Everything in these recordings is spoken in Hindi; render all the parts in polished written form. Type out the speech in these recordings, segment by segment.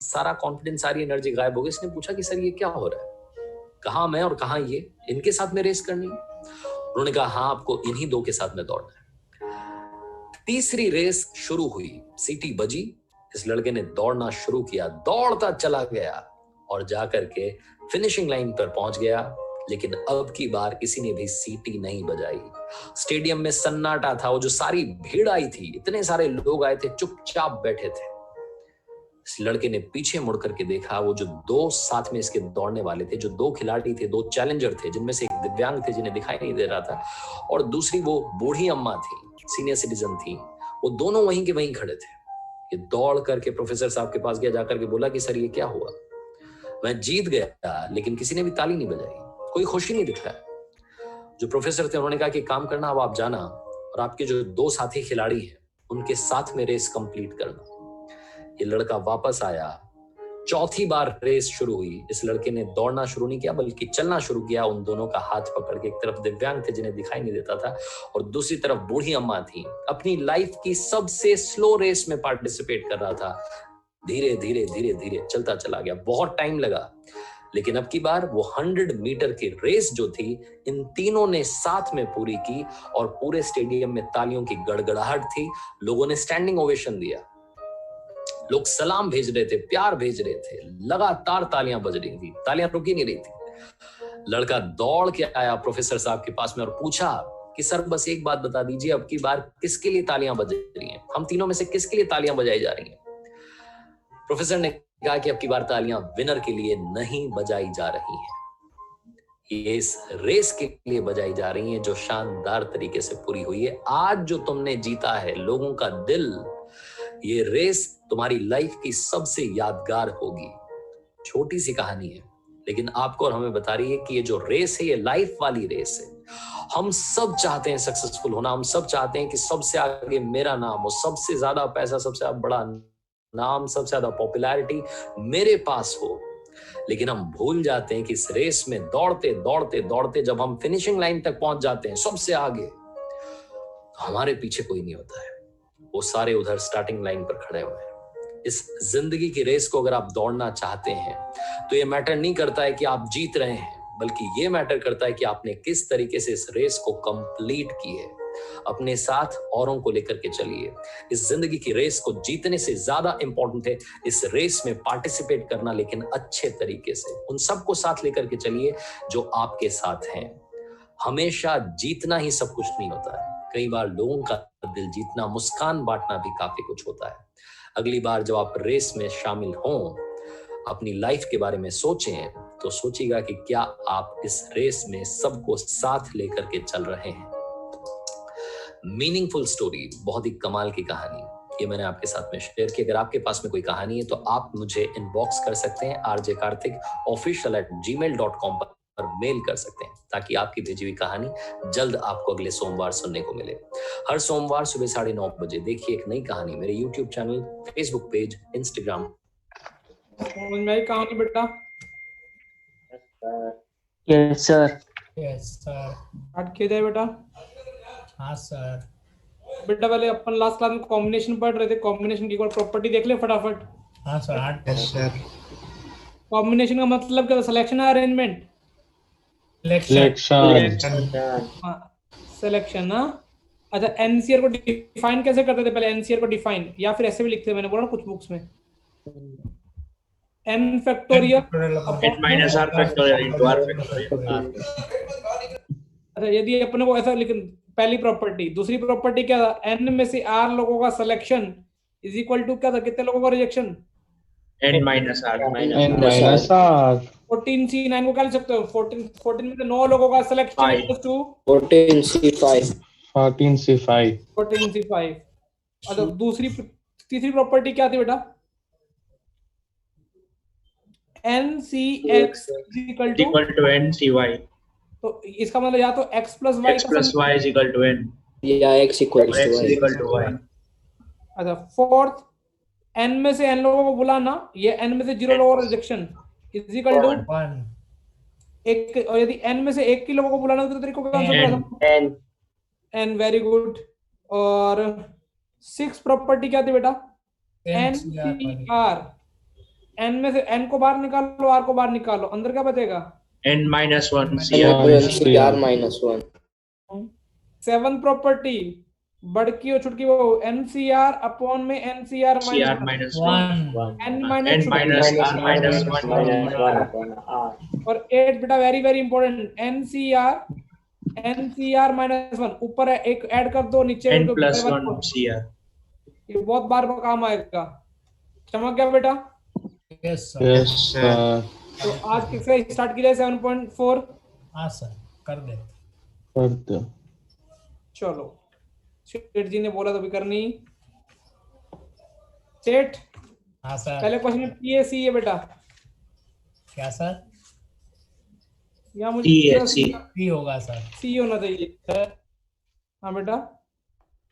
सारा कॉन्फिडेंस, सारी एनर्जी गायब हो गई। इसने पूछा कि सर ये क्या हो रहा है, कहाँ मैं और कहाँ ये, इनके साथ में रेस करनी है? उन्होंने कहा हाँ, आपको इन्हीं दो के साथ में दौड़ना है। तीसरी रेस शुरू हुई, सीटी बजी, इस लड़के ने दौड़ना शुरू किया, दौड़ता चला गया और जाकर के फिनिशिंग लाइन पर पहुंच गया। लेकिन अब की बार किसी ने भी सीटी नहीं बजाई। स्टेडियम में सन्नाटा था, वो जो सारी भीड़ आई थी, इतने सारे लोग आए थे, चुपचाप बैठे थे। इस लड़के ने पीछे मुड़ करके देखा, वो जो दो साथ में इसके दौड़ने वाले थे, जो दो खिलाड़ी थे, दो चैलेंजर थे, जिनमें से एक दिव्यांग थे जिन्हें दिखाई नहीं दे रहा था, और दूसरी वो बूढ़ी अम्मा थी, सीनियर सिटीजन थी, वो दोनों वहीं के वहीं खड़े थे। ये दौड़ करके प्रोफेसर साहब के पास गया, जाकर के बोला कि सर ये क्या हुआ, मैं जीत गया लेकिन किसी ने भी ताली नहीं बजाई, कोई खुशी नहीं दिख रहा। जो प्रोफेसर थे उन्होंने कहा कि काम करना, अब आप जाना और आपके जो दो साथी खिलाड़ी हैं उनके साथ में रेस कंप्लीट करना। ये लड़का वापस आया, चौथी बार रेस शुरू हुई। इस लड़के ने दौड़ना शुरू नहीं किया बल्कि चलना शुरू किया, उन दोनों का हाथ पकड़ के। एक तरफ दिव्यांग थे जिन्हें दिखाई नहीं देता था, और दूसरी तरफ बूढ़ी अम्मा थी, अपनी लाइफ की सबसे स्लो रेस में पार्टिसिपेट कर रहा था। धीरे धीरे धीरे धीरे चलता चला गया, बहुत टाइम लगा, लेकिन अब की बार वो 100 मीटर की रेस जो थी, इन तीनों ने साथ में पूरी की और पूरे स्टेडियम में तालियों की गड़गड़ाहट थी। लोगों ने स्टैंडिंग ओवेशन दिया, लोग सलाम भेज रहे थे, प्यार भेज रहे थे, लगातार तालियां बज रही थी, तालियां रुकी नहीं रही थी। लड़का दौड़ के आया प्रोफेसर साहब के पास में और पूछा कि सर बस एक बात बता दीजिए, अब की बार किसके लिए तालियां बज रही हैं, हम तीनों में से किसके लिए तालियां बजाई जा रही हैं? प्रोफेसर ने कहा कि अब की बार तालियां विनर के लिए नहीं बजाई जा रही हैं, ये इस रेस के लिए बजाई जा रही हैं जो शानदार तरीके से पूरी हुई है। आज जो तुमने जीता है लोगों का दिल, ये रेस तुम्हारी लाइफ की सबसे यादगार होगी। छोटी सी कहानी है लेकिन आपको और हमें बता रही है कि ये जो रेस है ये लाइफ वाली रेस है। हम सब चाहते हैं सक्सेसफुल होना, हम सब चाहते हैं कि सबसे आगे मेरा नाम हो, सबसे ज्यादा पैसा, सबसे ज्यादा बड़ा नाम, सबसे ज्यादा पॉपुलैरिटी मेरे पास हो। लेकिन हम भूल जाते हैं कि इस रेस में दौड़ते दौड़ते दौड़ते जब हम फिनिशिंग लाइन तक पहुंच जाते हैं सबसे आगे, तो हमारे पीछे कोई नहीं होता है, वो सारे उधर स्टार्टिंग लाइन पर खड़े हुए हैं। इस जिंदगी की रेस को अगर आप दौड़ना चाहते हैं तो ये मैटर नहीं करता है कि आप जीत रहे हैं, बल्कि ये मैटर करता है कि आपने किस तरीके से इस रेस को कंप्लीट की है। अपने साथ औरों को लेकर के चलिए। इस जिंदगी की रेस को जीतने से ज्यादा इंपॉर्टेंट है इस रेस में पार्टिसिपेट करना, लेकिन अच्छे तरीके से। उन सबको साथ लेकर के चलिए जो आपके साथ हैं। हमेशा जीतना ही सब कुछ नहीं होता है, कई बार लोगों का दिल जीतना, मुस्कान बांटना भी काफी कुछ होता है। अगली बार जब आप रेस में शामिल हों, अपनी लाइफ के बारे में सोचें तो सोचिएगा कि क्या आप इस रेस में सबको साथ लेकर के चल रहे हैं। मीनिंगफुल स्टोरी, बहुत ही कमाल की कहानी, ये मैंने आपके साथ में शेयर की। अगर आपके पास में कोई कहानी है तो आप मुझे इनबॉक्स कर सकते हैं, rjkarthikofficial@gmail.com पर मेल कर सकते हैं, ताकि आपकी भेजी हुई कहानी जल्द आपको अगले सोमवार सुनने को मिले। हर सोमवार सुबह 9:30 बजे देखिए एक नई कहानी मेरे YouTube channel, Facebook page, Instagram. मेरी कहानी बेटा। Yes sir. Yes sir. Start किया जाए बेटा। हाँ सर। बेटा पहले अपन लास्ट क्लास में कॉम्बिनेशन पढ़ रहे थे, कॉम्बिनेशन की एक बार प्रॉपर्टी देख ले फटाफट। हाँ सर। Yes sir. कॉम्बिनेशन का मतलब क्या? सिलेक्शन या अरेंजमेंट? सिलेक्शन ना। अच्छा, एनसीआर को डिफाइन कैसे करते थे पहले? एनसीआर को डिफाइन या फिर ऐसे भी लिखते थे, मैंने बोला कुछ बुक्स में, n factorial minus r factorial into r factorial. अच्छा, यदि अपने को ऐसा लिखन, पहली प्रॉपर्टी। दूसरी प्रॉपर्टी क्या था? n में से r लोगों का सिलेक्शन इज इक्वल टू क्या था, कितने लोगों का rejection? n minus r। 14c9 को क्या लिख सकते हो? 14 में से 9 लोगों का selection equal to 14c5। 14c5। अच्छा, तीसरी प्रॉपर्टी क्या थी बेटा? ncx equal to ncy। तो इसका मतलब या तो x plus y x plus y is equal to n या x इक्वल टू y। अच्छा, फोर्थ, n में से n लोगों को बुलाना, ये n में से 0 लोगों का रिजेक्शन इज इक्वल टू 1। एक, और यदि n में से 1 की लोगों को बुलाना तो तरीके का आंसर n। Very good. और 6 प्रॉपर्टी क्या थी बेटा? ncr n में से n को बाहर निकालो, r को बाहर निकालो, अंदर क्या बचेगा? n minus 1 N CR into NCR minus 1. 7th property बड़की और छुटकी वो NCR अपॉन में NCR CR minus minus 1 n n minus minus r minus 1 minus 1 upon R. और 8 बेटा very very important, NCR minus 1 ऊपर है, एक ऐड कर दो, नीचे n plus 7 1 CR. ये बहुत बार काम आएगा। चमक गया बेटा? yes sir Yes, sir. तो आज किससे स्टार्ट किया 7.4? हाँ सर कर दे कर दो. चलो सेठ जी ने बोला तो भी करनी। सेठ हाँ सर पहले क्वेश्चन में PAC है बेटा, क्या सर यहाँ मुझे TAC. P होगा सर C होना चाहिए। हाँ बेटा,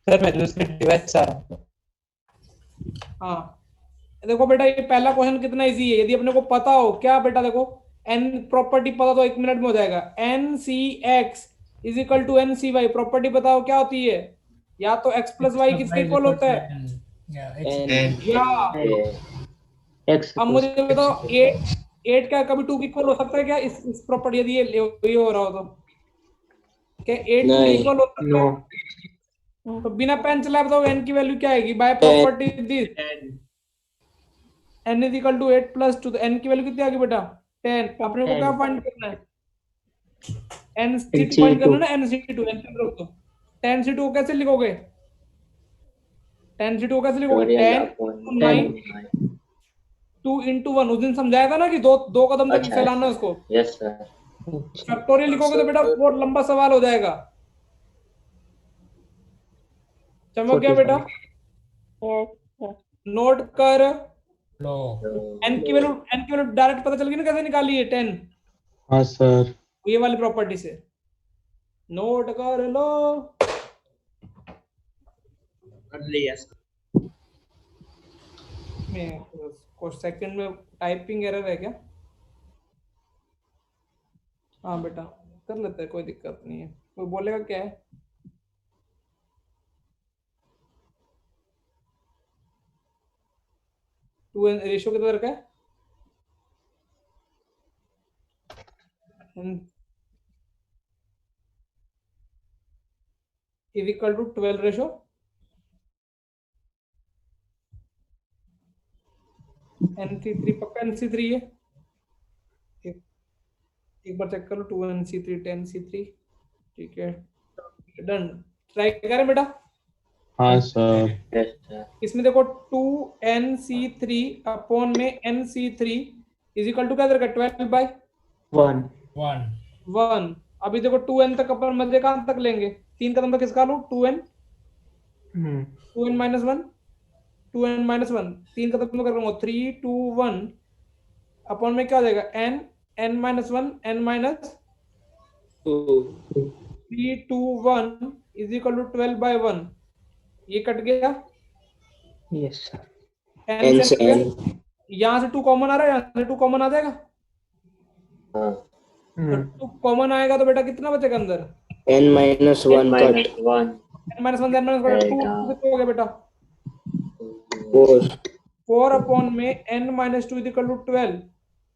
सर मैं दूसरे डिवाइस से आ रहा हूँ। हाँ देखो बेटा ये पहला क्वेश्चन कितना इजी है, यदि अपने को पता हो क्या बेटा, देखो n प्रॉपर्टी पता तो 1 मिनट में हो जाएगा। NCX is equal to NCY property बताओ क्या होती है? या तो x प्लस वाई किसके इक्वल होता है? N. या X अब मुझे बताओ 8 क्या कभी 2 की इक्वल हो सकता है क्या? इस प्रॉपर्टी यदि ये हो रहा हो तो क्या 8 2 की इक्वल हो सकता है? तो बिना पेन चलाए बताओ n की वैल्यू क्या आएगी? By property this n is equal to 8 plus 2, तो n की वैल्यू कितनी आ गई बेटा? 10। अपने को क्या फाइंड करना है? NC2 फाइंड करना है ना, NC2 तो 10C2 को कैसे लिखोगे? 10C2 को कैसे लिखोगे? 10 9 2 into 1 उस दिन समझाया था ना कि दो कदम तक फैलाना है उसको। Yes, sir. फैक्टोरियल लिखोगे तो बेटा बहुत लंबा सवाल हो जाएगा। चमक गया बेटा? नोट कर। लो n की वैल्यू डायरेक्ट पता चल गई ना कैसे निकाली है 10? हाँ सर. ये वाली प्रॉपर्टी से नोट कर लो। कर लिया सर. कुछ सेकंड में टाइपिंग एरर है क्या? हाँ बेटा कर लेते हैं, कोई दिक्कत नहीं है। कोई बोलेगा क्या है? टू एन रेशियो कितना रखा है? Is equal to 12 ratio NC3 पक्का NC3 है। एक बार चेक कर लो 2NC3 10C3 ठीक है, डन। ट्राई करें बेटा? हाँ सर. Yes, sir. इसमें देखो 2NC3 अपॉन में NC3 इज इक्वल टू क्या दे रखा है? 12 बाय 1 1 1। अभी देखो 2n तक अपन मजे कहां तक लेंगे? 3 कदम तक किसका लो? 2n माइनस 1 2n माइनस 1 3 कदम में कर लूंगा 3 2 1 अपॉन में क्या हो जाएगा? n minus 1 n minus 3 2 1 is equal to 12 by 1। ये कट गया, यस सर। n से यहाँ से 2 कॉमन आ रहा है, यहाँ से 2 कॉमन आ जाएगा। तो 2 कॉमन आएगा तो बेटा कितना बचेगा अंदर? N minus 1 cut. n minus 1 n minus 1 2 कितना हो गया बेटा? 4. 4 अपॉन में n minus 2 is equal to 12।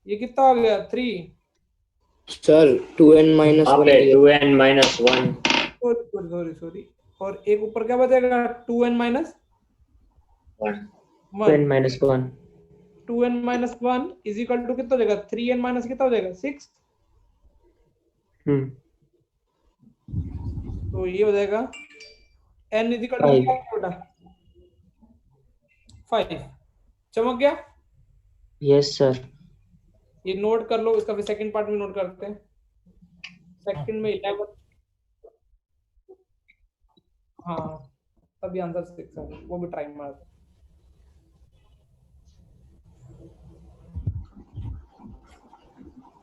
ये कितना हो गया? 3। Sir, 2n minus 1. 2n minus 1. Sorry और एक ऊपर क्या बचेगा? 2n minus 2n minus 1. 2n minus 1 is equal to कितना हो जाएगा? 3n माइनस कितना हो जाएगा? 6। तो ये हो जाएगा n इज इक्वल टू बेटा 5। चमक गया? Yes sir. ये नोट कर लो, इसका फिर सेकंड पार्ट में नोट करते हैं। सेकंड में 11। हाँ तभी आंसर 6 है, वो भी ट्राई मार।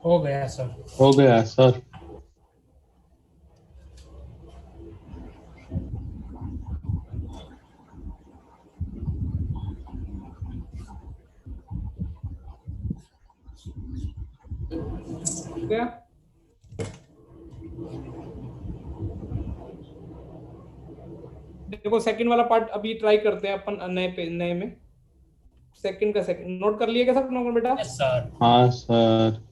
हो गया सर। हो गया सर. गया? देखो सेकंड वाला पार्ट अभी ट्राई करते हैं अपन नए में। सेकंड का सेकंड नोट कर लिए क्या सब नंबर बेटा? Yes, sir. हाँ सर।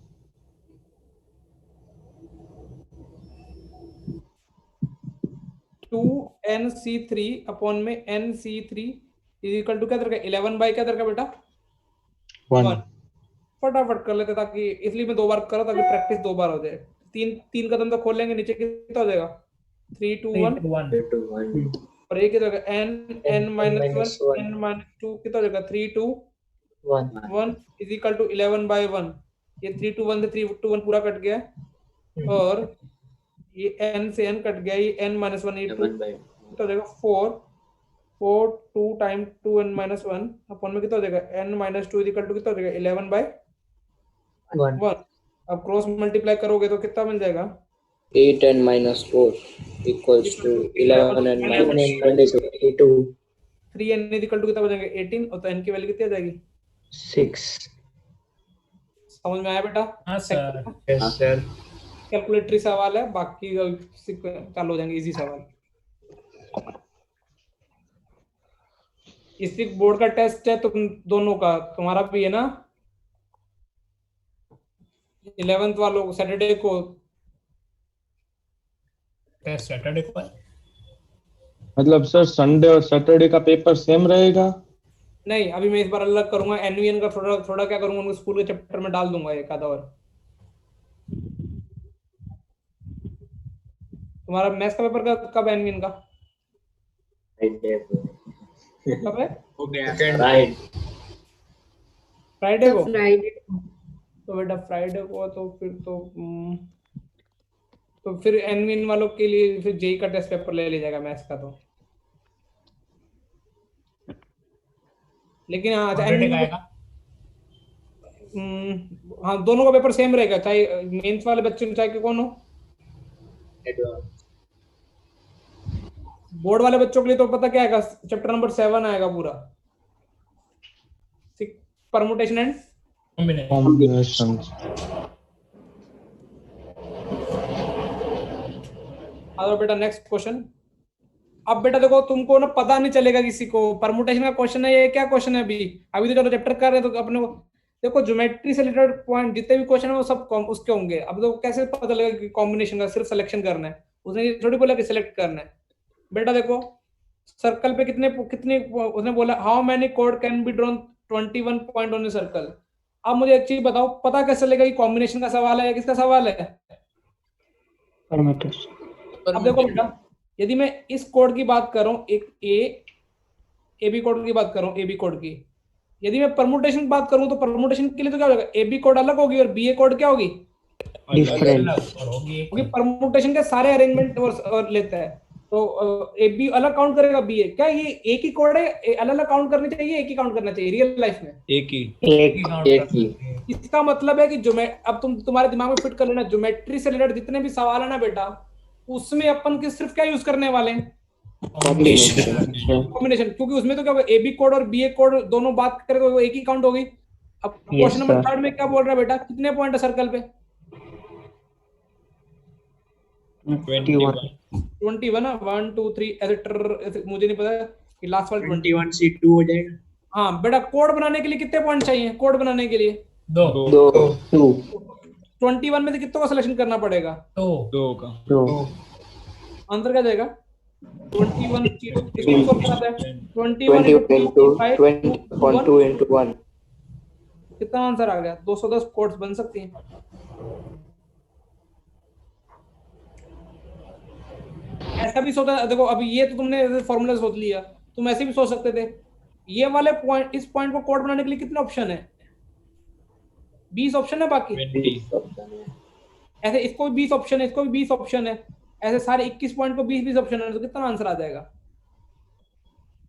2nc3 अपॉन में nc3 इज इक्वल टू क्या दर का 11 बाई क्या दर का बेटा? 1। फटाफट कर लेते ताकि, इसलिए मैं 2 बार कर रहा ताकि प्रैक्टिस 2 बार हो जाए। तीन कदम तो खोल लेंगे, नीचे कितना हो जाएगा? 3 2 1 1. 2 1 और ये कितना होगा? n minus 1 n minus 2 कितना हो जाएगा? 3 2 1. 1 इज इक्वल टू 11 बाई 1। ये 3 2 1 से 3 2 1 पूरा कट गया है और ये n से n कट गया, ये n minus 1 ये 2 कितना हो जाएगा? 4 4 2 टाइम 2n minus 1 अपॉन में कितना हो जाएगा? n minus 2 is equal to कितना हो जाएगा? 11 बाई 1. 1। अब क्रॉस मल्टीप्लाई करोगे तो कितना मिल जाएगा? 8 and minus 4 equals to 11 and minus 22. 3n is equal to कितना बचेगा? 18 और तो n की वैल्यू कितनी आ जाएगी? 6. समझ में आया बेटा? हाँ सर. Yes, sir. कैलकुलेटरी सवाल है, बाकी चालू हो जाएंगे इजी सवाल। इसी बोर्ड का टेस्ट है तुम दोनों का, तुम्हारा भी है ना 11th वालों को सैटरडे को। टेस्ट सैटरडे को है. मतलब सर संडे और सैटरडे का पेपर सेम रहेगा? नहीं, अभी मैं इस बार अलग करूंगा, एनवीएन का थोड़ा थोड़ा क्या करूंगा, उनको स्कूल के चैप्टर में डाल दूंगा एक आधा और। तुम्हारा मैथ्स का पेपर कब है एनवीएन का? कब है? हो गया. फ्राइडे को? फ्राइडे तो बेटा फ्राइडे को तो फिर एनवीएन वालों के लिए फिर जेई का टेस्ट पेपर ले जाएगा मैथ्स का तो। लेकिन हाँ सैटरडे का आएगा. हाँ दोनों का पेपर सेम रहेगा, चाहे मेंस वाले बच्चे चाहे कौन हो। बोर्ड वाले बच्चों के लिए तो पता क्या आएगा? चैप्टर नंबर 7 आएगा पूरा, परमुटेशन एंड कॉम्बिनेशन। और बेटा नेक्स्ट क्वेश्चन। अब बेटा देखो तुमको ना पता नहीं चलेगा किसी को, परमुटेशन का क्वेश्चन है ये, क्या क्वेश्चन है अभी तो चलो चैप्टर कर रहे हैं तो अपने को देखो ज्योमेट्री से रिलेटेड पॉइंट जितने भी क्वेश्चन है वो सब उसके होंगे। अब तो कैसे पता चलेगा कि कॉम्बिनेशन का सिर्फ सिलेक्शन करना है, उसने ये थोड़ी बोला कि सिलेक्ट करना है। बेटा देखो सर्कल पे कितने उसने बोला how many code can be drawn 21 point on a circle. अब मुझे एक चीज बताओ, पता कैसे चलेगा कि कॉम्बिनेशन का सवाल है या किसका सवाल है? अब देखो बेटा यदि मैं इस कोड की बात करूं, एक ए बी कोड की बात करूं, ए बी कोड की, यदि मैं परमुटेशन की बात करूं तो परमुटेशन के लिए तो क्या होगा? ए बी कोड अलग होगी और बी ए कोड क्या होगी? डिफरेंट होगी. क्योंकि परमुटेशन के सारे अरेंजमेंट और लेता है तो ए बी अलग काउंट करेगा, बी ए क्या ये एक ही कोड है? अलग अलग काउंट करनी चाहिए, एक ही काउंट करना चाहिए रियल लाइफ में? एक ही। इसका मतलब है कि अब तुम्हारे दिमाग में फिट कर लेना, ज्योमेट्री से रिलेटेड जितने भी सवाल है ना बेटा, उसमें अपन के सिर्फ क्या यूज करने वाले हैं? कॉम्बिनेशन। क्योंकि उसमें तो क्या होगा, ए बी कोड और बी ए कोड दोनों बात करें तो वो एक ही काउंट होगी। अब क्वेश्चन नंबर 3 में क्या बोल रहा है बेटा, कितने पॉइंट है सर्कल पे? 21 21 है, 1 2 3 ऐसे मुझे नहीं पता कि लास्ट वाला 21 से 2 हो जाएगा. हाँ बेटा कोड बनाने के लिए कितने पॉइंट चाहिए? कोड बनाने के लिए 2 21 में से कितनों का सिलेक्शन करना पड़ेगा? 2 का. आंसर क्या जाएगा? 21 इसको क्या आता है? 21 into 1. कितना आंसर आ गया? 210 कोड्स बन सकती हैं। ऐसा भी सोचा, देखो अभी ये तो तुमने फॉर्मूला सोच लिया, तुम ऐसे भी सोच सकते थे ये वाले पॉइंट, इस पॉइंट को कोड बनाने के लिए कितने ऑप्शन है? 20 ऑप्शन है बाकी। 20. ऐसे इसको भी 20 ऑप्शन है, इसको भी 20 ऑप्शन है, ऐसे सारे 21 पॉइंट को 20 ऑप्शन है, तो कितना आंसर आ जाएगा?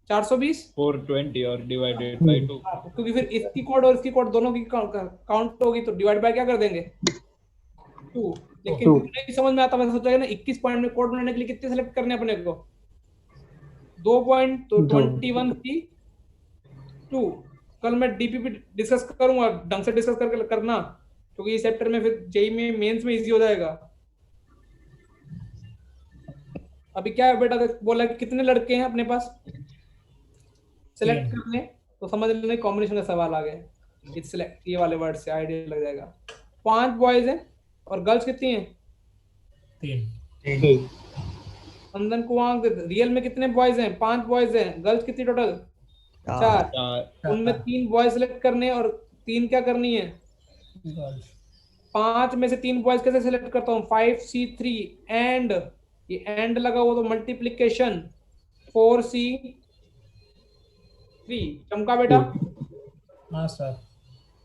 420 420 और डिवाइडेड बाय 2. क्योंकि फिर इसकी कोड और इसकी कोड दोनों की काउंट होगी तो डिवाइड बाय क्या कर देंगे? 2। लेकिन नहीं समझ में आता, मैंने सोचा ना 21 पॉइंट में कोड बनाने के लिए कितने सेलेक्ट करने अपने को? 2 पॉइंट, तो 21 की 2। कल मैं डीपीपी डिस्कस करूंगा, ढंग से डिस्कस करके करना, क्योंकि इस चैप्टर में फिर जेई में मेंस में इजी हो जाएगा। अभी क्या है बेटा, बोला कि कितने लड़के हैं अपने पास सिलेक्ट करने, तो समझ लेना कॉम्बिनेशन का सवाल आ गया। इट्स ये वाले वर्ड से आइडिया लग जाएगा। 5 बॉयज हैं और गर्ल्स कितनी हैं? 3 अंदन को आंक रियल में कितने बॉयज हैं? 5 बॉयज हैं। गर्ल्स कितनी टोटल? 4। उनमें 3 बॉयज सिलेक्ट करने और 3 क्या करनी है? गर्ल्स। 5 में से 3 बॉयज कैसे सिलेक्ट करता हूँ? 5C3 एंड ये एंड लगा हुआ तो मल्टीप्लीकेशन 4C3। चमका बेटा। हाँ सर।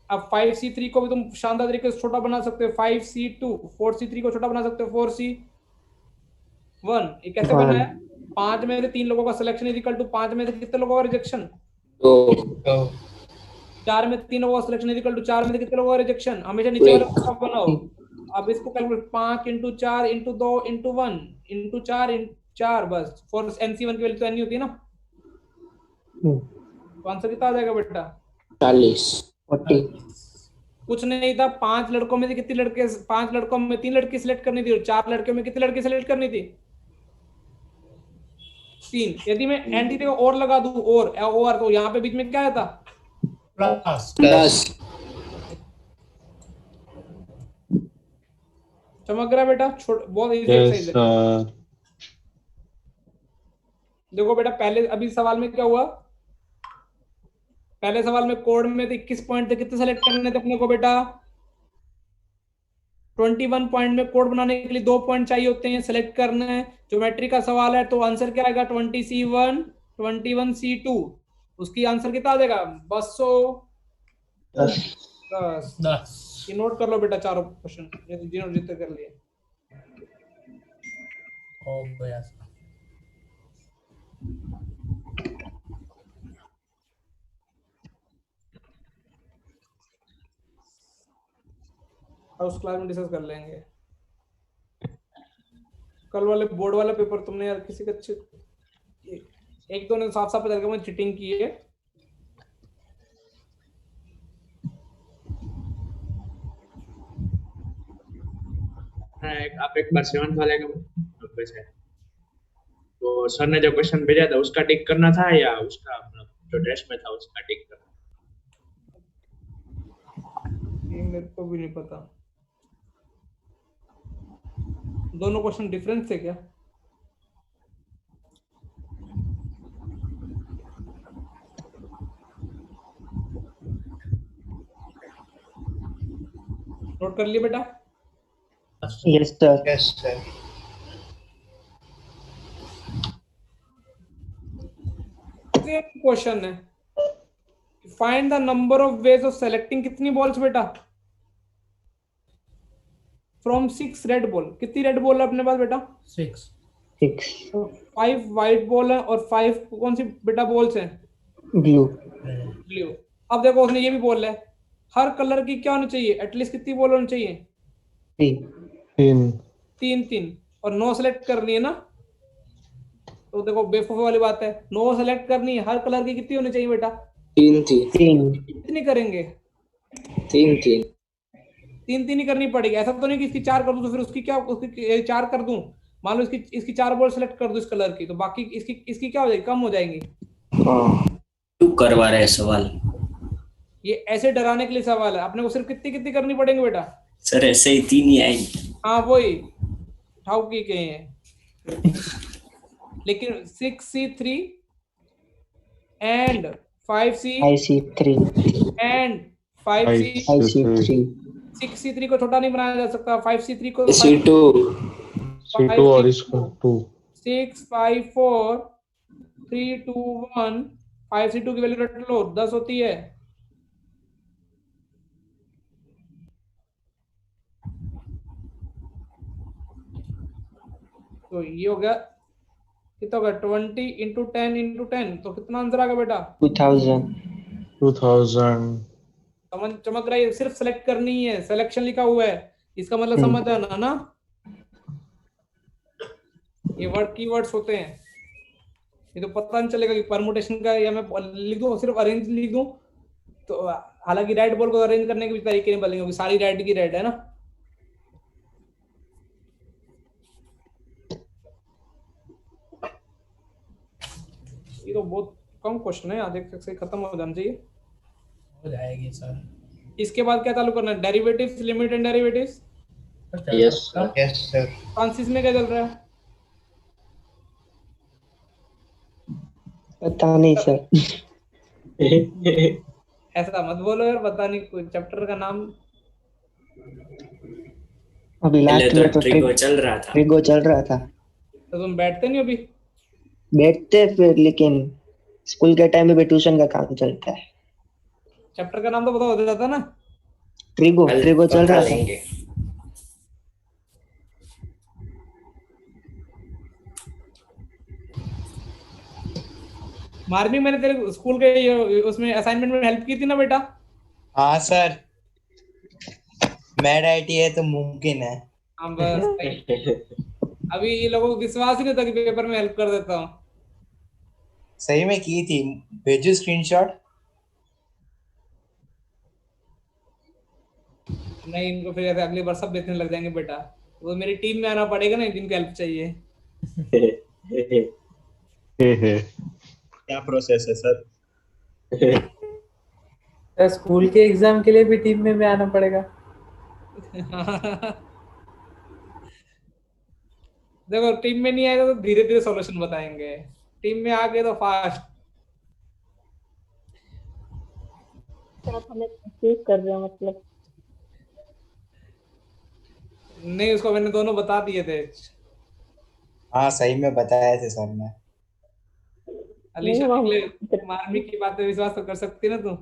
अब 5C3 को भी तुम शानदार तरीके से छोटा बना सकते हो 5C2, 4C3 को छोटा बना सकते हो 4C1। ये कैसे बना है? 5 में से 3 लोगों का सिलेक्शन इज इक्वल टू 5 में से कितने लोगों का रिजेक्शन? 2 4 में 3 लोगों का सिलेक्शन इज इक्वल टू 4 में से कितने लोगों का रिजेक्शन? हमेशा नीचे वाला का बनाओ। अब इसको कैलकुलेट 5 × 4 × 2 × 1 × 4 × 4 बस। फॉर NC1 की वैल्यू तो n होती है ना। तो आंसर कितना आ जाएगा बेटा? 40 40 कुछ नहीं था। 5 लड़कों में से कितने लड़के? 5 लड़कों में 3 लड़की सिलेक्ट करनी थी और 4 लड़कियों में कितने लड़के सिलेक्ट करनी थी? 3। यदि मैं एंटी को और लगा दूं और तो यहाँ पे बीच में क्या आता? प्लस। चमक रहा बेटा? बहुत इजी यस एक्सरसाइज है। सर। देखो बेटा पहले अभी सवाल में क्या हुआ? पहले सवाल में कोड में थे 21 पॉइंट थे। कितने सेलेक्ट करने थे अपने को बेटा? 21 पॉइंट में कोड बनाने के लिए 2 पॉइंट चाहिए होते हैं, सेलेक्ट करना है। ज्योमेट्री का सवाल है तो आंसर क्या आएगा? 20C1 21C2। उसकी आंसर कितना आ जाएगा? 210। ये नोट कर लो बेटा चारों क्वेश्चन जिन्होंने जितने कर लिए। हो गया सर। उस क्लास में डिस्कस कर लेंगे। कल वाले बोर्ड वाला पेपर तुमने यार किसी का अच्छे एक दो ने साफ साफ पता लगा मैं चीटिंग की है। आप एक बार 7th वाले का वैसे तो सर ने जो क्वेश्चन भेजा था उसका टिक करना था या उसका मतलब जो टेस्ट में था उसका टिक करना? ये मेरे को भी नहीं पता। दोनों क्वेश्चन डिफरेंस थे क्या? नोट कर लिए बेटा? Yes sir. क्वेश्चन है find the number of ways of selecting. कितनी बॉल्स बेटा? From 6 red ball. कितनी रेड बॉल है अपने पास बेटा? 6। 5 व्हाइट बॉल है और 5 कौन सी बेटा बॉल्स हैं? Blue. ब्लू। अब देखो उसने ये भी बोल है हर कलर की क्या होनी चाहिए? एटलीस्ट कितनी बॉल होनी चाहिए? 3 3 और नो सेलेक्ट करनी है ना। तो देखो बेवकूफी वाली बात है। नो सेलेक्ट करनी है। हर कलर की कितनी होनी चाहिए बेटा? 3 कितनी करेंगे? 3 3 ही करनी पड़ेगी। ऐसा तो नहीं कि इसकी 4 कर दूं तो फिर उसकी क्या उसकी 4 कर दूं। मान लो इसकी 4 बॉल सेलेक्ट कर दूं इस कलर की तो बाकी इसकी क्या हो जाएगी? कम हो जाएंगी। क्यों करवा रहे हैं सवाल? ये ऐसे डराने के लिए सवाल है। अपने को सिर्फ कितनी करनी पड़ेंगे बेटा? सर ऐसे ही 3 ही आएंगे। हाँ वही ठाउकी के हैं। लेकिन 6C3 and 5C and 5C3 6C3 को छोटा नहीं बनाया जा सकता। 5C3 को C2 और इसको 2 6 5 4 3 2 1 5C2 की वैल्यू रट लो 10 होती है। तो ये हो गया कितना होगा? 20 × 10 × 10 तो कितना आंसर आ गया बेटा? 2000। समझ चमक रहा है? सिर्फ सेलेक्ट करनी है। सिलेक्शन लिखा हुआ है इसका मतलब समझ आना ना। ये वर्ड कीवर्ड्स होते हैं। ये तो पता नहीं चलेगा कि परमुटेशन का या मैं लिख दूं सिर्फ अरेंज लिख दूं तो हालांकि राइट बॉल को अरेंज करने के भी तरीके नहीं बदलेंगे। सारी राइट की राइट है ना। ये तो बहुत कम क्वेश्चन है, आधे तक से खत्म हो जाना चाहिए। हो जाएगी सर। इसके बाद क्या चालू करना है? Derivatives, limit and derivatives. Yes, sir. Yes, sir. Francis में क्या चल रहा है? पता नहीं सर। ऐसा मत बोलो यार, पता नहीं कोई चैप्टर का नाम। अभी पहले लास्ट तो में तो ट्रिगो चल रहा था। ट्रिगो चल रहा था। तो तुम बैठते नहीं अभी? बैठते फिर, लेकिन स्कूल के टाइम में भी ट्यूशन का काम चलता है। चैप्टर का नाम तो पता हो जाता ना। ट्रिगो कल ट्रिगो चल बता रहा था। देंगे। मार्मी, मैंने तेरे स्कूल के उसमें असाइनमेंट में हेल्प की थी ना बेटा? हाँ सर, मैड आईटी है तो मुमकिन है। हाँ बस सही। अभी ये लोगों को विश्वास ही नहीं था कि पेपर में हेल्प कर देता हूँ। सही में की थी, भेजो स्क्रीनशॉट। नहीं, इनको फिर ऐसे अगली बार सब बेचने लग जाएंगे बेटा। वो मेरी टीम में आना पड़ेगा ना जिनको हेल्प चाहिए। क्या प्रोसेस है सर? स्कूल के एग्जाम के लिए भी टीम में आना पड़ेगा। देखो, टीम में नहीं आएगा तो धीरे धीरे सॉल्यूशन बताएंगे, टीम में आ गए तो फास्ट। आप हमें कंफ्यूज कर रहे हो मतलब? नहीं, उसको मैंने दोनों बता दिए थे। हाँ सही में बताया थे सर ने। अलीशा नहीं, निकले, मार्मी की बात पे विश्वास तो कर सकती है ना तू?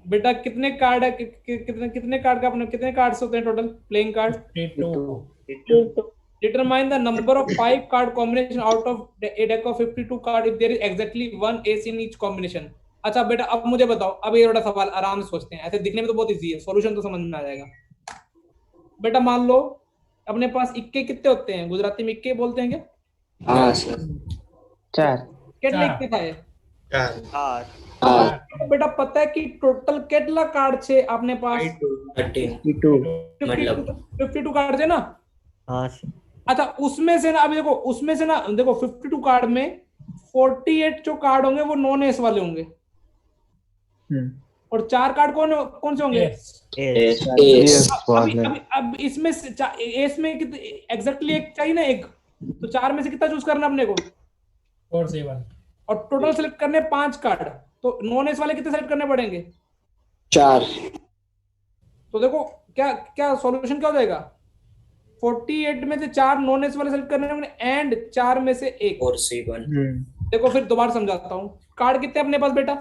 बेटा कितने कार्ड है? कितने कार्ड का अपने कितने कार्ड्स होते हैं total playing card? 52। Determine the number of 5 card combination out of a deck of 52 card if there is exactly one ace in each combination. अच्छा बेटा, अब मुझे बताओ, अब ये बड़ा सवाल आराम से सोचते हैं, ऐसे दिखने में तो बहुत इजी है, सॉल्यूशन तो समझ में आ जाएगा। बेटा मान लो अपने पास इक्के कितने होते हैं? गुजराती में इक्के बोलते हैं क्या? हाँ सर। 4 કેટલા ઇક્કે થાય? 4 बेटा पता है कि टोटल કેટલા कार्ड છે अपने पास? 52 मतलब 52 कार्ड है ना? हाँ अच्छा, उसमें से ना, अभी देखो उसमें से ना, देखो 52 कार्ड में 48 जो कार्ड होंगे वो नॉन एस वाले होंगे, और 4 कार्ड कौन कौन से होंगे? अब इसमें से एस में एग्जैक्टली एक चाहिए ना, एक, तो 4 में से कितना चूज करना अपने को? 4 7। और टोटल सेलेक्ट करने 5 कार्ड, तो नॉन एस वाले कितने सेलेक्ट करने पड़ेंगे? 4। तो देखो क्या क्या सॉल्यूशन क्या हो जाएगा? 48 में से 4 नॉन एस वाले सेलेक्ट करने पड़ेंगे एंड 4 में से 1। 4 7 देखो फिर दोबारा समझाता हूँ, कार्ड कितने अपने पास बेटा?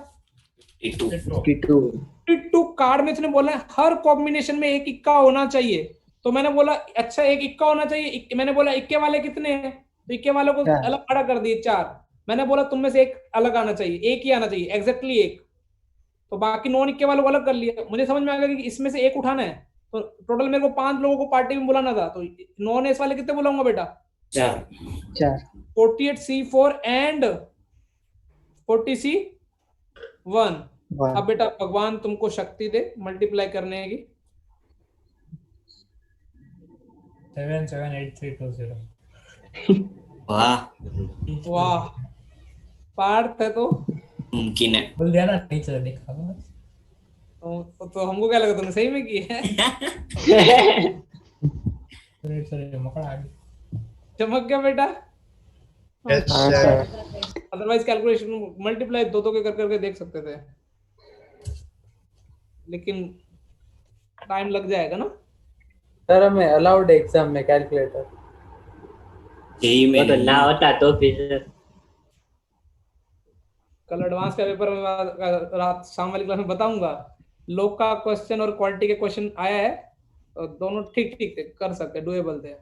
52 कार्ड में इसने बोला है हर कॉम्बिनेशन में एक इक्का होना चाहिए, तो मैंने बोला अच्छा एक इक्का होना चाहिए। मैंने बोला इक्के वाले कितने हैं, तो इक्के वालों को अलग खड़ा कर दिए 4। मैंने बोला तुम में से एक अलग आना चाहिए, एक ही आना चाहिए, एग्जैक्टली एक, तो बाकी नॉन इक्के वालों को अलग कर लिया। मुझे समझ में आ गया कि इसमें से एक उठाना है, तो टोटल मेरे को 5 लोगों को पार्टी में बुलाना था, तो नॉन एस वाले कितने बुलाऊंगा बेटा? 4 48C4 एंड 40C1। अब बेटा भगवान तुमको शक्ति दे मल्टीप्लाई करने की। 7 7 8 3 2 0। वाह वाह, पार्थ है तो मुमकिन है। बोल दिया ना, टीचर देखा तो हमको क्या लगा तुमने सही में की है? सर मकड़ा आ गया। चमक गया बेटा। हाँ सर। अदरवाइज कैलकुलेशन मल्टीप्लाई दो के कर करके देख सकते थे, लेकिन टाइम लग जाएगा ना। सर हमें अलाउड एग्जाम में कैलकुलेटर यही में तो ना होता तो फिर कल एडवांस का पेपर में रात शाम वाली क्लास में बताऊंगा। लोग का क्वेश्चन और क्वालिटी के क्वेश्चन आया है, तो दोनों ठीक ठीक थे, कर सकते, डुएबल थे,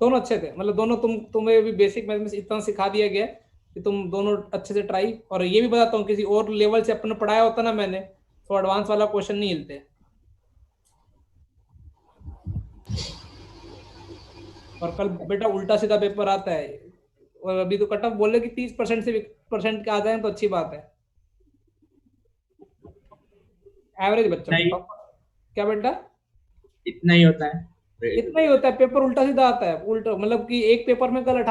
दोनों अच्छे थे। मतलब दोनों तुम्हें भी बेसिक मैथमेटिक्स इतना सिखा दिया गया कि तुम दोनों अच्छे से ट्राई। और ये भी बताता हूँ किसी और लेवल से अपने पढ़ाया होता ना मैंने, तो एडवांस वाला क्वेश्चन नहीं हिलते। और कल बेटा उल्टा सीधा पेपर आता है, और अभी तो कट ऑफ बोले कि 30% से % के आ जाए तो अच्छी बात है। एवरेज बच्चा नहीं। क्या बेटा? इतना ही होता है। इतना ही होता है, पेपर उल्टा सीधा आता है, उल्टा मतलब कि एक पेपर में कल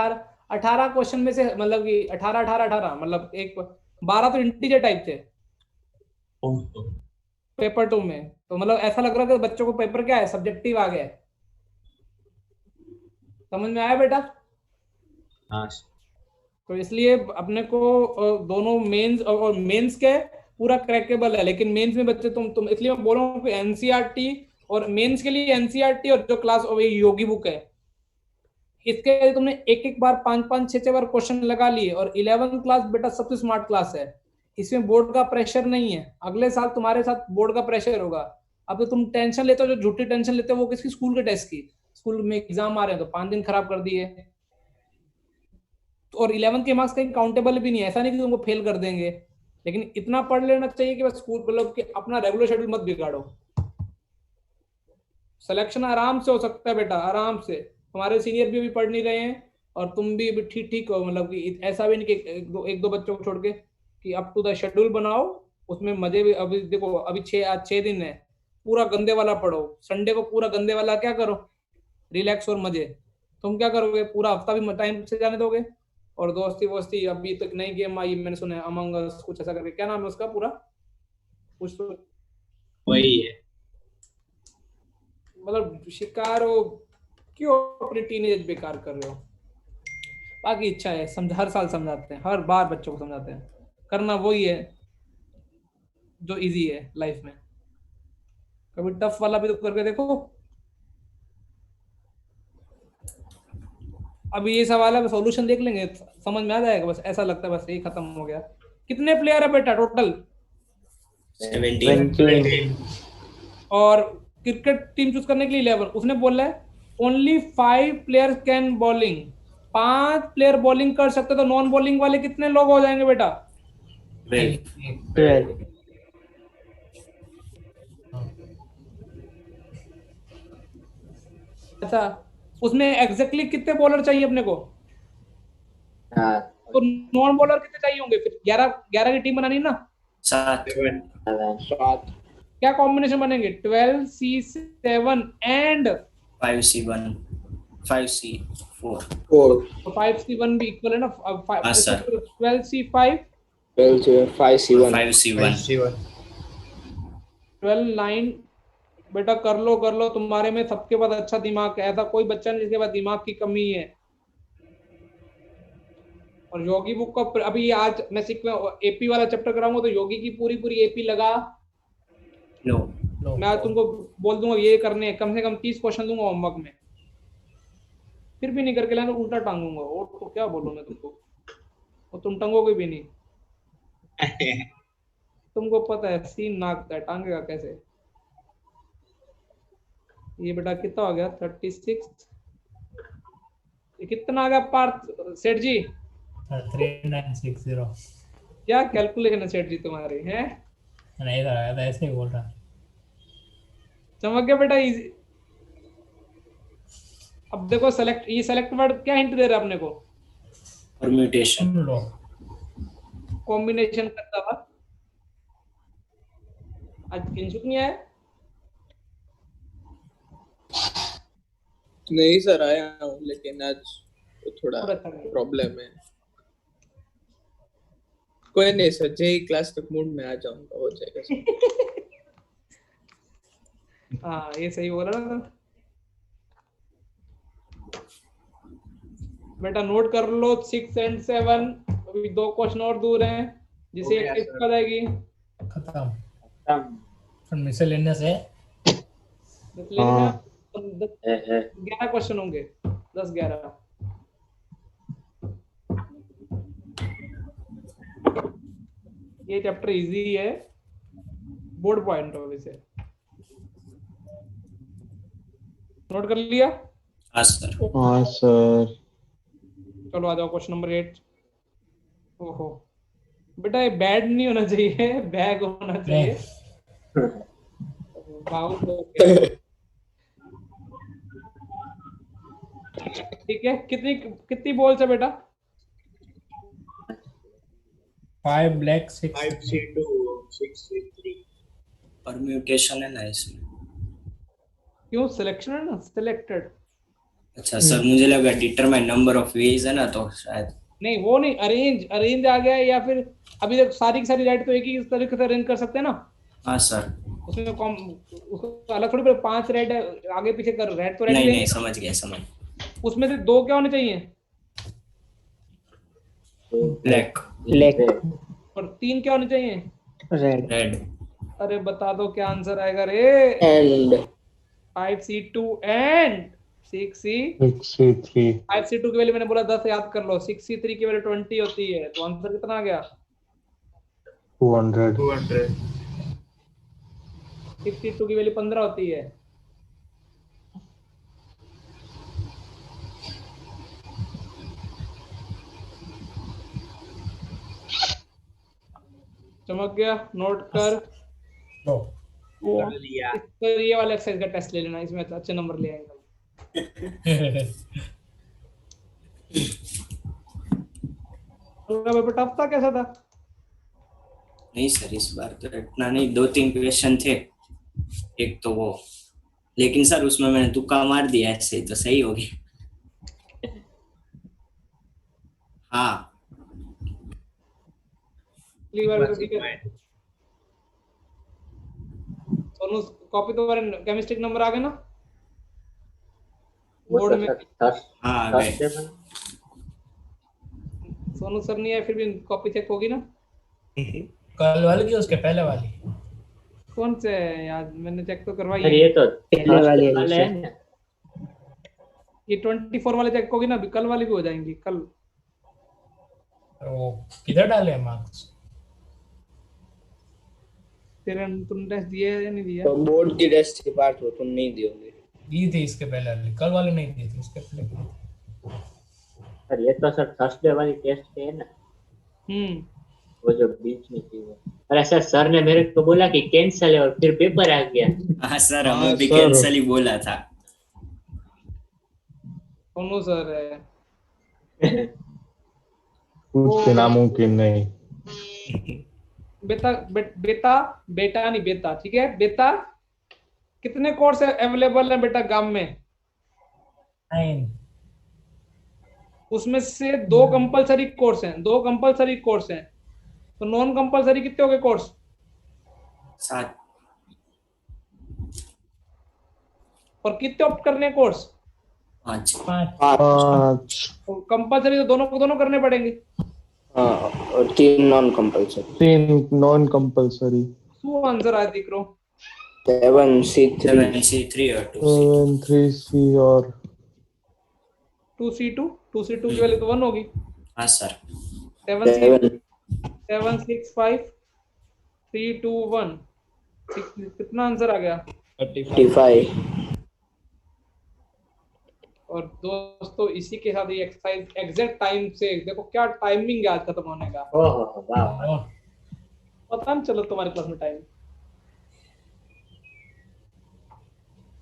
18 क्वेश्चन में से मतलब कि 18 मतलब एक 12 तो इंटीजर टाइप थे पेपर 2 में। तो मतलब ऐसा लग रहा था कि बच्चों को पेपर क्या है, सब्जेक्टिव आ गया है। समझ में आया बेटा? हाँ तो इसलिए अपने को दोनों मेंस और मेंस के पूरा क्रैकेबल है, लेकिन मेंस में बच्चे तुम इसलिए मैं बोल रहा हूँ कि एनसीईआरटी और मेंस के लिए एनसीईआरटी और जो क्लास योगी बुक है इसके लिए तुमने एक बार 5 6 बार क्वेश्चन लगा लिए। और 11th क्लास बेटा सबसे स्मार्ट क्लास है, इसमें बोर्ड का प्रेशर नहीं है। अगले साल तुम्हारे साथ बोर्ड का प्रेशर होगा। अब तो तुम टेंशन लेते हो, जो झूठी टेंशन लेते हो वो किसकी, स्कूल के टेस्ट की। स्कूल में एग्जाम आ रहे हैं तो 5 दिन खराब कर दिए। और 11th के मार्क्स कहीं काउंटेबल भी नहीं है, ऐसा नहीं कि तुमको फेल कर देंगे, लेकिन इतना पढ़ लेना चाहिए कि बस स्कूल मतलब कि अपना रेगुलर शेड्यूल मत बिगाड़ो। सिलेक्शन आराम से हो सकता है बेटा, आराम से। तुम्हारे सीनियर भी पढ़ नहीं रहे हैं और तुम भी अभी ठीक ठीक हो, मतलब कि ऐसा भी नहीं कि एक दो बच्चों को छोड़ के, कि अप टू द शेड्यूल बनाओ, उसमें मजे भी। अभी देखो अभी आज 6 दिन है, पूरा गंदे वाला पढ़ो, संडे को पूरा गंदे वाला क्या करो, रिलैक्स और मजे। तुम क्या करोगे, पूरा हफ्ता भी टाइम से जाने दोगे। और दोस्ती वोस्ती, अभी तक नई गेम आई मैंने सुना है, अमंग अस कुछ ऐसा करके, क्या नाम है उसका पूरा, कुछ तो वही है। मतलब शिकार हो, क्यों अपनी टीनेज बेकार कर रहे हो। बाकी इच्छा है, हर साल समझाते हैं, हर बार बच्चों को समझाते हैं, करना वही है जो इजी है लाइफ में। कभी टफ वाला भी तो करके देखो। अभी ये सवाल है, सॉल्यूशन देख लेंगे, समझ में आ जाएगा। बस ऐसा लगता है बस ये खत्म हो गया। कितने प्लेयर है बेटा टोटल? 17। और क्रिकेट टीम चूज करने के लिए 11। उसने बोला है only 5 player can bowling, 5 player bowling कर सकते, तो नॉन बॉलिंग वाले कितने लोग हो जाएंगे बेटा? 12। अच्छा, उसमें एग्जैक्टली कितने बॉलर चाहिए अपने को? हाँ, तो नॉन बॉलर कितने चाहिए होंगे फिर? 11 की टीम बनानी ना। 7। 7। क्या कॉम्बिनेशन बनेंगे? 12C7 and 5C1 5C4। 4। तो 5C1 भी इक्वल है ना। हाँ, सर। 12C5 5C1। 5C1। 12 9। बेटा कर लो, तुम्हारे में सबके पास अच्छा दिमाग है, ऐसा कोई बच्चा नहीं जिसके पास दिमाग की कमी है। और योगी बुक का अभी आज मैं एपी वाला चैप्टर कराऊंगा, तो योगी की पूरी एपी लगा लो। मैं आज तुमको बोल दूंगा ये करने हैं, कम से कम 30 क्वेश्चन दूंगा होमवर्क में, फिर भी नहीं करके लाना, उल्टा टांगूंगा। और तो क्या बोलूं मैं तुमको, और तुम टंगोगे भी नहीं। तुमको पता है सीन नाक है, टांगेगा कैसे। ये बेटा कितना हो गया? 36। ये कितना आ गया पार्थ सेठ जी? 3960। क्या कैलकुलेशन है सेठ जी तुम्हारी है? नहीं था, ऐसे ही बोल रहा। चमक गया बेटा, इजी। अब देखो ये सेलेक्ट वर्ड क्या हिंट दे रहा है अपने को? परम्यूटेशन। लो। कॉम्बिनेशन करता हुआ। आज किंचुक नहीं आया? नहीं सर आया हूँ, लेकिन आज तो थोड़ा थोड़ा प्रॉब्लम है। कोई नहीं सर, जेई क्लास तक मूड में आ जाऊंगा, हो जाएगा सर। हाँ ये सही बोला ना बेटा, नोट कर लो 6 and 7। अभी 2 क्वेश्चन और दूर हैं, जिसे एक टिप कर जाएगी। खत्म। मिसलेनियस है। 11 क्वेश्चन होंगे, 10-11। ये चैप्टर इजी है बोर्ड पॉइंट ऑफ व्यू से। नोट कर लिया? हाँ सर। हाँ सर। चलो आ जाओ क्वेश्चन नंबर 8। ओहो बेटा, ये बैड नहीं होना चाहिए, बैग होना चाहिए। ठीक है, कितनी बॉल्स है बेटा? 5 ब्लैक 6 5C2 6C3। परम्यूटेशन है ना इसमें। क्यों सिलेक्शन है ना, सिलेक्टेड। अच्छा सर, मुझे लगा डिटरमाइन नंबर ऑफ वेज है ना, तो शायद नहीं वो नहीं, अरेंज आ गया है, या फिर अभी तक सारी की सारी राइट तो एक ही तरीके से अरेंज कर सकते हैं ना। हाँ सर। उसमें उसको अलग थोड़ी 5 रेड है आगे पीछे कर, रेड तो रेड नहीं नहीं, समझ गया समझ। उसमें से 2 क्या होने चाहिए? ब्लैक। ब्लैक और 3 क्या होने चाहिए? Red red. अरे बता दो क्या आंसर आएगा रे। And 5C2 and 6C। 6C3 5C2 की वैल्यू मैंने बोला 10 याद कर लो, 6C3 की वैल्यू 20 होती है, तो आंसर कितना आ गया? 200 200 6C2 की वैल्यू 15 होती है। चमक गया, नोट कर। लो कर लिया। इस पर ये वाला एक्सरसाइज का टेस्ट ले लेना, इसमें अच्छे नंबर ले आएंगे। पेपर टफ था, कैसा था? नहीं सर, इस बार तो इतना नहीं, 2-3 क्वेश्चन थे, एक तो वो, लेकिन सर उसमें मैंने तुक्का मार दिया, ऐसे तो सही हो गया। हाँ अगली बार तो ठीक है। सोनू कॉपी तो केमिस्ट्री के नंबर आ गए ना बोर्ड में? हाँ आ गए। सोनू सर नहीं है, फिर भी कॉपी चेक होगी ना? कल वाली की उसके पहले वाली? कौन से है यार, मैंने चेक तो करवाई अरे है। ये तो पहले वाले है ये 24 वाले चेक होगी ना, अभी कल वाली भी हो जाएंगी कल। वो किधर डाले हैं मार्क्स? तेरे तुम टेस्ट दिए या नहीं दिया? तो बोर्ड की टेस्ट की बात हो, तुम नहीं दियोगे। दी थी इसके पहले वाली, कल वाली नहीं दी थी, इसके पहले दी थी। सर ये तो सर थर्सडे वाली टेस्ट है ना, वो जो बीच में थी वो। अरे सर ने मेरे को बोला कि कैंसिल है और फिर पेपर आ गया। हाँ सर, हमें भी कैंसिल ही बोला था। सोनू सर है। कुछ नामुमकिन नहीं। बेटा बेटा नहीं बेटा, ठीक है बेटा। कितने कोर्स अवेलेबल है बेटा गांव में? 9। उसमें से 2 कंपलसरी कोर्स हैं, 2 कंपलसरी कोर्स हैं, तो नॉन कंपलसरी कितने हो गए कोर्स? 7। और कितने ऑप्ट करने हैं कोर्स? 5। 5 कंपलसरी तो दोनों को दोनों करने पड़ेंगे। हाँ, और 3 नॉन कंपल्सरी। 3 non compulsory. शू आंसर आया दिक्रो? 7C3 और 3C और 2C2 की वैल्यू तो 1 होगी। हाँ सर। 7 6 5 3 2 1 कितना आंसर आ गया? 35। और दोस्तों इसी के साथ ये एक्सरसाइज एग्जैक्ट टाइम से, देखो क्या टाइमिंग है आज खत्म होने का। ओह वाह, पता नहीं चलो तुम्हारे क्लास में टाइम।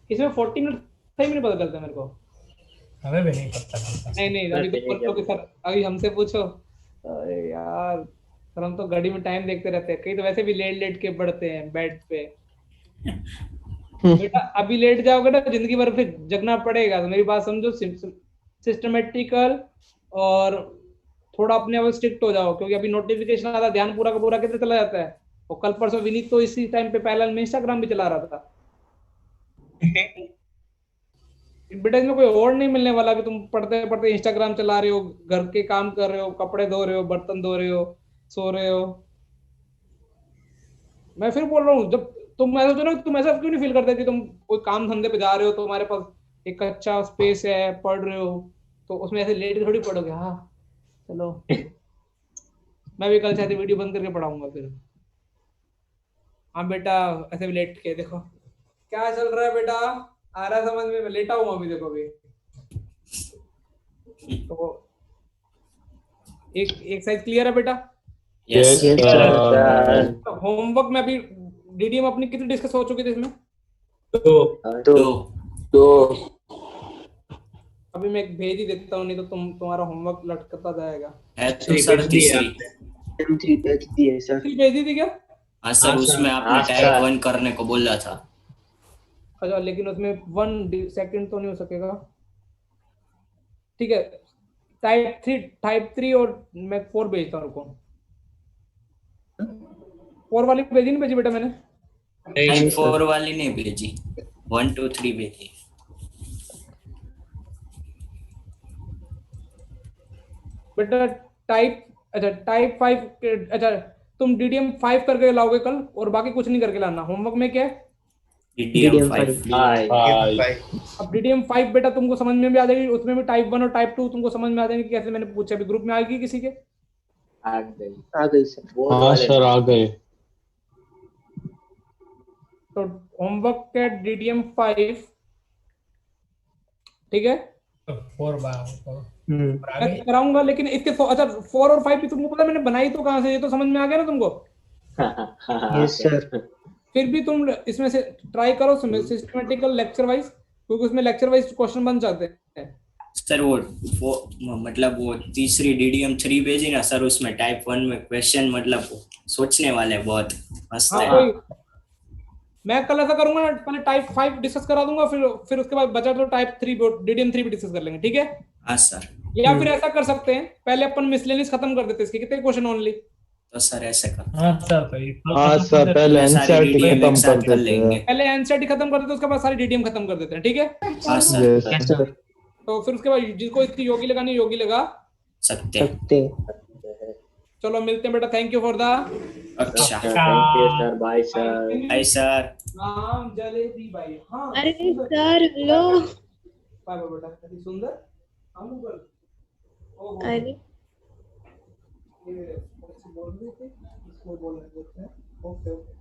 इसमें 40 मिनट सही में नहीं पता चलता मेरे को। हमें भी नहीं पता चलता। नहीं अभी तो बच्चों के सर अभी हमसे पूछो, अरे यार सर हम तो घड़ी में टाइम देखते रहते हैं, कई तो वैसे भी लेट के पढ़ते हैं बेड पे। बेटा अभी लेट जाओगे ना जिंदगी भर फिर जगना पड़ेगा, तो मेरी बात समझो, सिस्टमेटिकल और थोड़ा अपने आप स्ट्रिक्ट हो जाओ, क्योंकि अभी नोटिफिकेशन आता, ध्यान पूरा का पूरा कितने चला जाता है। और कल परसों विनीत तो इसी टाइम पे पैरेलल में इंस्टाग्राम भी चला रहा था। बेटा इसमें कोई और नहीं मिलने वाला कि तुम पढ़ते पढ़ते इंस्टाग्राम चला रहे हो, घर के काम कर रहे हो, कपड़े धो रहे हो, बर्तन धो रहे हो, सो रहे हो। मैं फिर बोल रहा हूँ, जब तुम ऐसा ना, तुम ऐसा क्यों नहीं फील करते कि तुम कोई काम धंधे पे जा रहे हो, तो तुम्हारे पास एक अच्छा स्पेस है, पढ़ रहे हो, तो उसमें ऐसे लेट थोड़ी पढ़ोगे। हाँ चलो मैं भी कल से ऐसे वीडियो बंद करके पढ़ाऊंगा फिर। हाँ बेटा ऐसे भी लेट के देखो क्या चल रहा है बेटा, आ रहा है समझ में? मैं लेटा हूँ अभी, देखो अभी। तो एक एक्सरसाइज क्लियर है बेटा? यस होमवर्क में अभी डीडीएम अपनी कितनी डिस्कस हो चुकी थी इसमें? 2। अभी मैं एक भेज ही देता हूँ, नहीं तो तुम्हारा होमवर्क लटकता जाएगा। है तो सर तीसरी। भेज दी थी क्या? हाँ सर, उसमें आपने टाइप 1 करने को बोला था। अच्छा लेकिन उसमें 1 सेकंड तो नहीं हो सकेगा। ठीक है, टाइप 3 और मैं 4 भेजता हूँ, रुको। 4 वाली भेजी नहीं भेजी बेटा मैंने? नहीं 4 वाली नहीं भेजी, 1 2 3 भेजी। बेटा टाइप 5, अच्छा तुम DDM 5 करके लाओगे कल, और बाकी कुछ नहीं करके लाना। होमवर्क में क्या है? DDM 5। अब DDM 5 बेटा तुमको समझ में भी आ जाएगी, उसमें भी टाइप 1 और टाइप 2 तुमको समझ में आ जाएंगे। कैसे मैंने पूछा, अभी ग्रुप में आएगी किसी के? आ गई सर। हाँ सर आ गए। तो होमवर्क के DDM 5, ठीक है, 4 बार मैं कराऊंगा। लेकिन इसके अच्छा 4 और 5 भी तुमको पता है मैंने बनाई तो कहाँ से, ये तो समझ में आ गया ना तुमको? Yes sir. फिर भी तुम इसमें से ट्राई करो सिस्टमेटिकल लेक्चर वाइज, क्योंकि उसमें लेक्चर वाइज क्वेश्चन बन जाते हैं। सर वो मतलब वो तीसरी DDM 3 भेजी ना सर, उसमें टाइप 1 में क्वेश्चन मतलब सोचने वाले बहुत मस्त है। कोई मैं कल ऐसा करूंगा ना, पहले टाइप 5 डिस्कस करा दूंगा, फिर उसके बाद बचा तो टाइप 3 DDM 3 भी डिस्कस कर लेंगे, ठीक है? हाँ सर। या फिर ऐसा कर सकते हैं, पहले अपन मिसलेनियस खत्म कर देते हैं। इसके कितने क्वेश्चन ओनली? तो सर ऐसे कर। हाँ सर पहले एनसीईआरटी खत्म कर देते हैं। पहले एनसीईआरटी खत्म कर देते हैं, उसके बाद सारी DDM खत्म कर देते हैं, ठीक है? हाँ सर। तो फिर उसके बाद जिसको इसकी योगी लगानी योगी लगा सकते। चलो मिलते हैं बेटा, थैंक यू फॉर द। अच्छा thank you sir, bye sir. Bye sir. Ram jalebi भाई। हाँ अरे सर हेलो। बाय बाय बेटा, अति सुंदर। हम ऊपर अरे ये ऐसे बोल रहे थे, इसको बोलने देते हैं। Okay okay.